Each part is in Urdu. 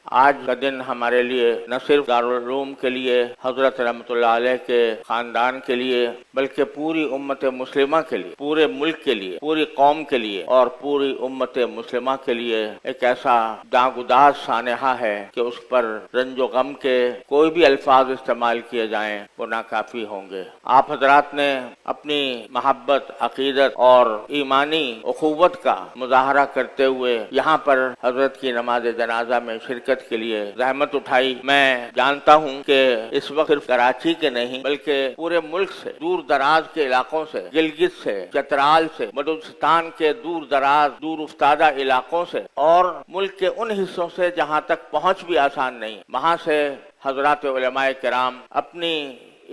آج کا دن ہمارے لیے نہ صرف دارالعلوم کے لیے حضرت رحمتullah علیہ کے خاندان کے لیے بلکہ پوری امت مسلمہ کے لیے، پورے ملک کے لیے، پوری قوم کے لیے اور پوری امت مسلمہ کے لیے ایک ایسا داغدار سانحہ ہے کہ اس پر رنج و غم کے کوئی بھی الفاظ استعمال کیے جائیں وہ ناکافی ہوں گے۔ آپ حضرات نے اپنی محبت، عقیدت اور ایمانی اخوت کا مظاہرہ کرتے ہوئے یہاں پر حضرت کی نماز جنازہ میں شرکت کے لیے زحمت اٹھائی۔ میں جانتا ہوں کہ اس وقت صرف کراچی کے نہیں بلکہ پورے ملک سے، دور دراز کے علاقوں سے، گلگت سے، چترال سے، بلوچستان کے دور دراز، دور افتادہ علاقوں سے اور ملک کے ان حصوں سے جہاں تک پہنچ بھی آسان نہیں، وہاں سے حضرات علماء کرام اپنی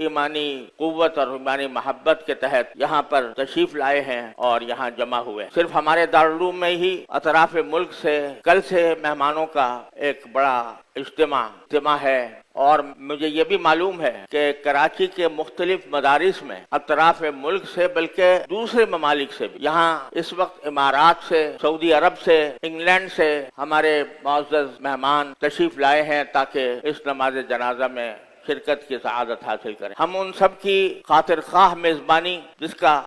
ایمانی قوت اور ایمانی محبت کے تحت یہاں پر تشریف لائے ہیں اور یہاں جمع ہوئے۔ صرف ہمارے دارالعلوم میں ہی اطراف ملک سے کل سے مہمانوں کا ایک بڑا اجتماع ہے، اور مجھے یہ بھی معلوم ہے کہ کراچی کے مختلف مدارس میں اطراف ملک سے بلکہ دوسرے ممالک سے بھی، یہاں اس وقت امارات سے، سعودی عرب سے، انگلینڈ سے ہمارے معزز مہمان تشریف لائے ہیں تاکہ اس نماز جنازہ میں شرکت کی سعادت حاصل کریں۔ ہم ان سب کی خاطر خواہ میزبانی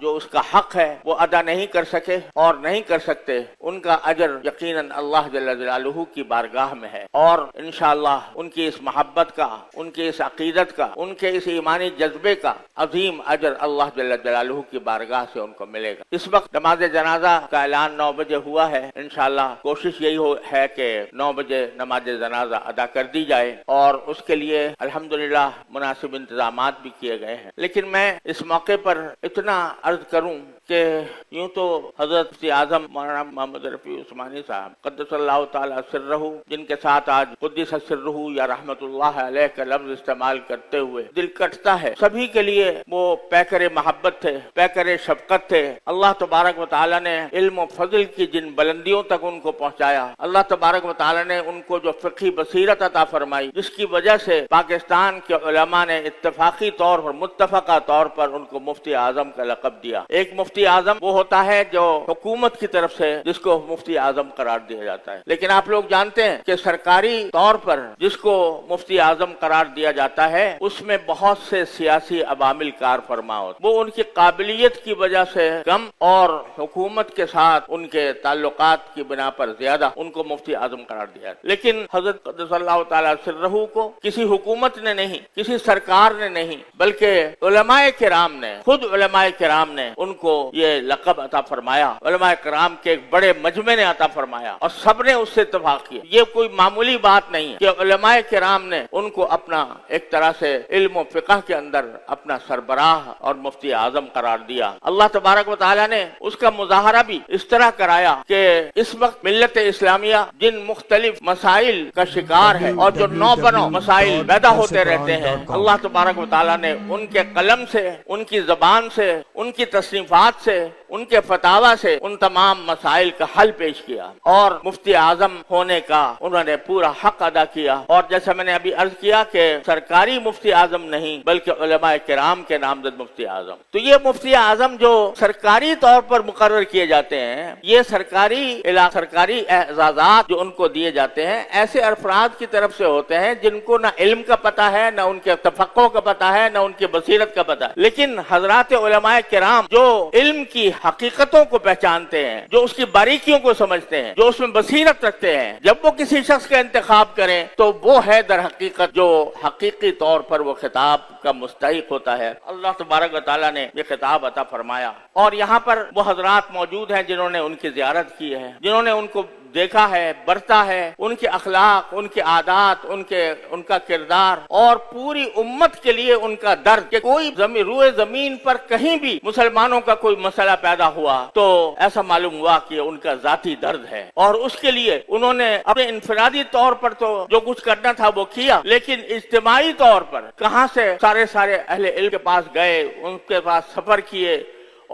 جو اس کا حق ہے وہ ادا نہیں کر سکے اور نہیں کر سکتے، ان کا اجر یقیناً اللہ جل جلالہ کی بارگاہ میں ہے، اور انشاءاللہ ان کی اس محبت کا، ان کی اس عقیدت کا، ان کے اس ایمانی جذبے کا عظیم اجر اللہ جل جلالہ کی بارگاہ سے ان کو ملے گا۔ اس وقت نماز جنازہ کا اعلان 9 بجے ہوا ہے، انشاءاللہ کوشش یہی ہے کہ 9 بجے نماز جنازہ ادا کر دی جائے، اور اس کے لیے الحمدللہ مناسب انتظامات بھی کیے گئے ہیں۔ لیکن میں اس موقع پر اتنا عرض کروں کہ یوں تو حضرت مفتی اعظم مولانا محمد رفیع عثمانی صاحب قدس اللہ تعالی سرہ، جن کے ساتھ آج قدس سرہ یا رحمت اللہ علیہ کا لفظ استعمال کرتے ہوئے دل کٹتا ہے، سبھی کے لیے وہ پیکر محبت تھے، پیکر شفقت تھے۔ اللہ تبارک و تعالی نے علم و فضل کی جن بلندیوں تک ان کو پہنچایا، اللہ تبارک و تعالی نے ان کو جو فقہی بصیرت عطا فرمائی، جس کی وجہ سے پاکستان کے علماء نے اتفاقی طور پر، متفقہ طور پر ان کو مفتی اعظم کا لقب دیا۔ ایک مفتی اعظم وہ ہوتا ہے جو حکومت کی طرف سے جس کو مفتی اعظم قرار دیا جاتا ہے، لیکن آپ لوگ جانتے ہیں کہ سرکاری طور پر جس کو مفتی اعظم قرار دیا جاتا ہے اس میں بہت سے سیاسی عوامل کار فرما ہوتے، وہ ان کی قابلیت کی وجہ سے کم اور حکومت کے ساتھ ان کے تعلقات کی بنا پر زیادہ ان کو مفتی اعظم قرار دیا جاتا ہے۔ لیکن حضرت قدس اللہ تعالی سرہ کو کسی حکومت نے نہیں، کسی سرکار نے نہیں، بلکہ علماء کرام نے، خود علماء کرام نے ان کو یہ لقب عطا فرمایا، علماء کرام کے ایک بڑے مجمع نے عطا فرمایا اور سب نے اس سے اتفاق کیا۔ یہ کوئی معمولی بات نہیں ہے کہ علماء کرام نے ان کو اپنا ایک طرح سے علم و فقہ کے اندر اپنا سربراہ اور مفتی اعظم قرار دیا۔ اللہ تبارک و تعالی نے اس کا مظاہرہ بھی اس طرح کرایا کہ اس وقت ملت اسلامیہ جن مختلف مسائل کا شکار ہے اور جو نو بنو مسائل پیدا ہوتے رہتے ہیں، اللہ تبارک و تعالی نے ان کے قلم سے، ان کی زبان سے، ان کی تصنیفات سے، ان کے فتاوی سے ان تمام مسائل کا حل پیش کیا، اور مفتی اعظم ہونے کا انہوں نے پورا حق ادا کیا۔ اور جیسا میں نے ابھی عرض کیا کہ سرکاری مفتی اعظم نہیں بلکہ علماء کرام کے نامزد مفتی اعظم۔ تو یہ مفتی اعظم جو سرکاری طور پر مقرر کیے جاتے ہیں، یہ سرکاری اعزازات جو ان کو دیے جاتے ہیں ایسے افراد کی طرف سے ہوتے ہیں جن کو نہ علم کا پتہ ہے، نہ ان کے تفقہ کا پتہ ہے، نہ ان کی بصیرت کا پتہ ہے۔ لیکن حضرات علماء کرام جو علم کی حقیقتوں کو پہچانتے ہیں، جو اس کی باریکیوں کو سمجھتے ہیں، جو اس میں بصیرت رکھتے ہیں، جب وہ کسی شخص کا انتخاب کریں تو وہ ہے در حقیقت جو حقیقی طور پر وہ خطاب کا مستحق ہوتا ہے۔ اللہ تبارک و تعالیٰ نے یہ خطاب عطا فرمایا، اور یہاں پر وہ حضرات موجود ہیں جنہوں نے ان کی زیارت کی ہے، جنہوں نے ان کو دیکھا ہے، برتا ہے، ان کے اخلاق، ان کے عادات، ان کا کردار، اور پوری امت کے لیے ان کا درد کہ کوئی روئے زمین پر کہیں بھی مسلمانوں کا کوئی مسئلہ پیدا ہوا تو ایسا معلوم ہوا کہ ان کا ذاتی درد ہے، اور اس کے لیے انہوں نے اپنے انفرادی طور پر تو جو کچھ کرنا تھا وہ کیا، لیکن اجتماعی طور پر کہاں سے سارے اہل علم کے پاس گئے، ان کے پاس سفر کیے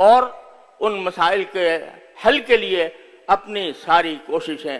اور ان مسائل کے حل کے لیے اپنی ساری کوششیں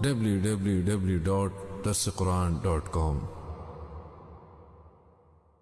www.darsequran.com